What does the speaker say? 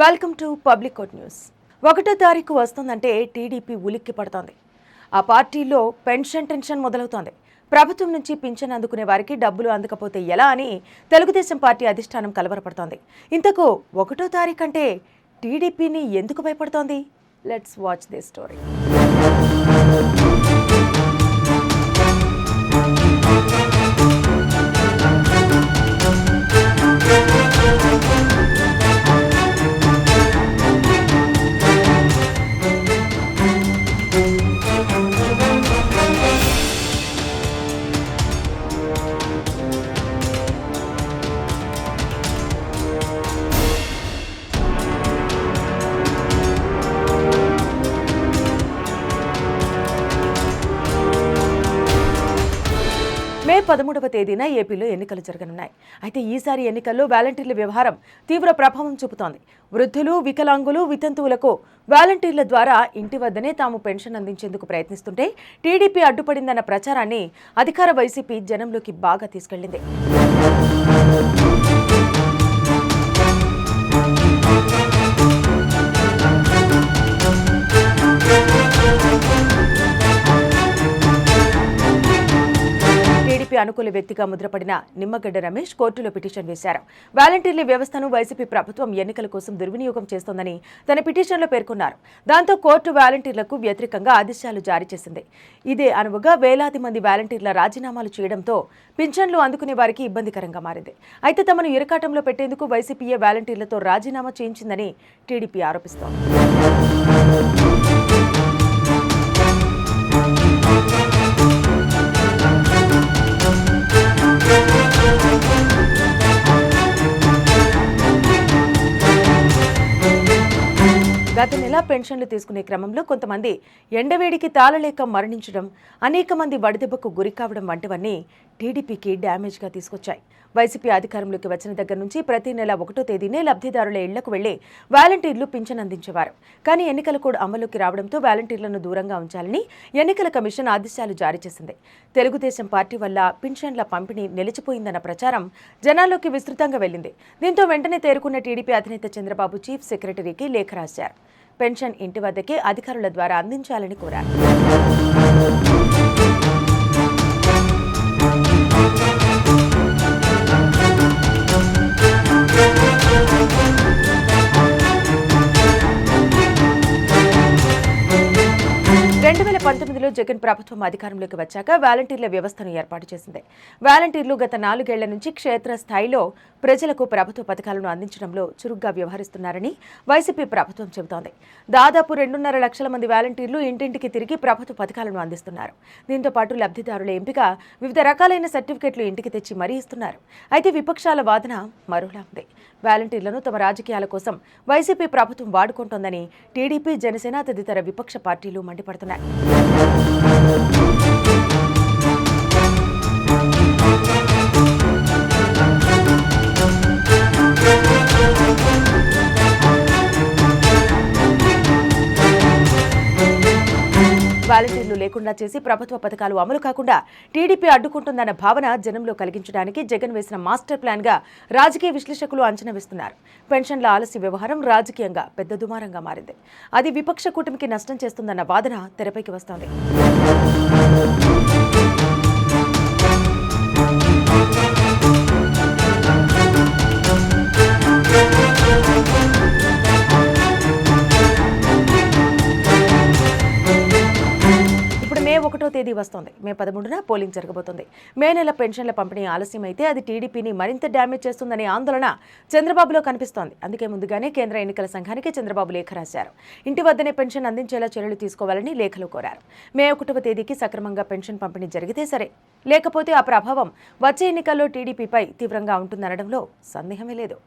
Welcome to public court news. 1వ తారీఖు వస్తుందంటే టీడీపీ ఉలిక్కి పడుతోంది. ఆ పార్టీలో పెన్షన్ టెన్షన్ మొదలవుతోంది. ప్రభుత్వం నుంచి పింఛన్ అందుకునే వారికి డబ్బులు అందకపోతే ఎలా అని తెలుగుదేశం పార్టీ అధిష్టానం కలవరపడుతోంది. ఇంతకు 1వ తారీఖు అంటే టీడీపీని ఎందుకు భయపడుతోంది? Let's watch this story. May 13వ తేదీన ఏపీలో ఎన్నికలు జరగనున్నాయి. అయితే ఈసారి ఎన్నికల్లో వాలంటీర్ల వ్యవహారం తీవ్ర ప్రభావం చూపుతోంది. వృద్ధులు, వికలాంగులు, వితంతువులకు వాలంటీర్ల ద్వారా ఇంటి వద్దనే తాము పెన్షన్ అందించేందుకు ప్రయత్నిస్తుంటే టీడీపీ అడ్డుపడిందన్న ప్రచారాన్ని అధికార వైసీపీ జనంలోకి బాగా తీసుకెళ్లింది. అనుకూల వ్యక్తిగా ముద్రపడిన నిమ్మగడ్డ రమేష్ కోర్టులో పిటిషన్ వేశారు. వాలంటీర్ల వ్యవస్థను వైసీపీ ప్రభుత్వం ఎన్నికల కోసం దుర్వినియోగం చేస్తోందని తన పిటిషన్లో పేర్కొన్నారు. దాంతో కోర్టు వాలంటీర్లకు వ్యతిరేకంగా ఆదేశాలు జారీ చేసింది. ఇదే అనువుగా వేలాది మంది వాలంటీర్ల రాజీనామాలు చేయడంతో పింఛన్లు అందుకునే వారికి ఇబ్బందికరంగా మారింది. అయితే తమను ఇరకాటంలో పెట్టేందుకు వైసీపీయే వాలంటీర్లతో రాజీనామా చేయించిందని టీడీపీ ఆరోపిస్తోంది. గత నెల పెన్షన్లు తీసుకునే క్రమంలో కొంతమంది ఎండవేడికి తాళలేక మరణించడం, అనేక మంది వడదెబ్బకు గురి కావడం వంటివన్నీ టీడీపీకి డ్యామేజ్గా తీసుకొచ్చాయి. వైసీపీ అధికారంలోకి వచ్చిన దగ్గర నుంచి ప్రతి నెల 1వ తేదీనే లబ్ధిదారుల ఇళ్లకు వెళ్లి వాలంటీర్లు పింఛన్ అందించేవారు. కానీ ఎన్నికల కోడ్ అమలుకి రావడంతో వాలంటీర్లను దూరంగా ఉంచాలని ఎన్నికల కమిషన్ ఆదేశాలు జారీ చేసింది. తెలుగుదేశం పార్టీ వల్ల పింఛన్ల పంపిణీ నిలిచిపోయిందన్న ప్రచారం జనాల్లోకి విస్తృతంగా వెళ్లింది. దీంతో వెంటనే తేరుకున్న టీడీపీ అధినేత చంద్రబాబు చీఫ్ సెక్రటరీకి లేఖ రాశారు. పెన్షన్ ఇంటి వద్దకే అధికారుల ద్వారా అందించాలని కోరారు. జగన్ ప్రభుత్వం అధికారంలోకి వచ్చాక వాలంటీర్ల వ్యవస్థను ఏర్పాటు చేసింది. వాలంటీర్లు గత 4 ఏళ్ల నుంచి క్షేత్ర స్థాయిలో ప్రజలకు ప్రభుత్వ పథకాలను అందించడంలో చురుగ్గా వ్యవహరిస్తున్నారని వైసీపీ ప్రభుత్వం చెబుతోంది. దాదాపు 2.5 లక్షల మంది వాలంటీర్లు ఇంటింటికి తిరిగి ప్రభుత్వ పథకాలను అందిస్తున్నారు. దీంతో పాటు లబ్ధిదారుల ఎంపిక, వివిధ రకాలైన సర్టిఫికెట్లు ఇంటికి తెచ్చి మరీ ఇస్తున్నారు. అయితే విపక్షాల వాదన మరోలా ఉంది. వాలంటీర్లను తమ రాజకీయాల కోసం వైసీపీ ప్రభుత్వం వాడుకుంటోందని టీడీపీ, జనసేన తదితర విపక్ష పార్టీలు మండిపడుతున్నాయి. వాలంటీర్లు లేకుండా చేసి ప్రభుత్వ పథకాలు అమలు కాకుండా టీడీపీ అడ్డుకుంటుందన్న భావన జనంలో కలిగించడానికి జగన్ వేసిన మాస్టర్ ప్లాన్ గా రాజకీయ విశ్లేషకులు అంచనా వేస్తున్నారు. పెన్షన్ల ఆలస్య వ్యవహారం రాజకీయంగా పెద్ద దుమారంగా మారింది. అది విపక్ష కూటమికి నష్టం చేస్తుందన్న వాదన తెరపైకి వస్తోంది. మే 1వ తేదీ వస్తోంది. మే 13న పోలింగ్ జరగబోతోంది. మే నెల పెన్షన్ల పంపిణీ ఆలస్యం అయితే అది టీడీపీని మరింత డ్యామేజ్ చేస్తుందనే ఆందోళన చంద్రబాబులో కనిపిస్తోంది. అందుకే ముందుగానే కేంద్ర ఎన్నికల సంఘానికి చంద్రబాబు లేఖ రాశారు. ఇంటి వద్దనే పెన్షన్ అందించేలా చర్యలు తీసుకోవాలని లేఖలో కోరారు. మే 1వ తేదీకి సక్రమంగా పెన్షన్ పంపిణీ జరిగితే సరే, లేకపోతే ఆ ప్రభావం వచ్చే ఎన్నికల్లో టీడీపీపై తీవ్రంగా ఉంటుందనడంలో సందేహమే లేదు.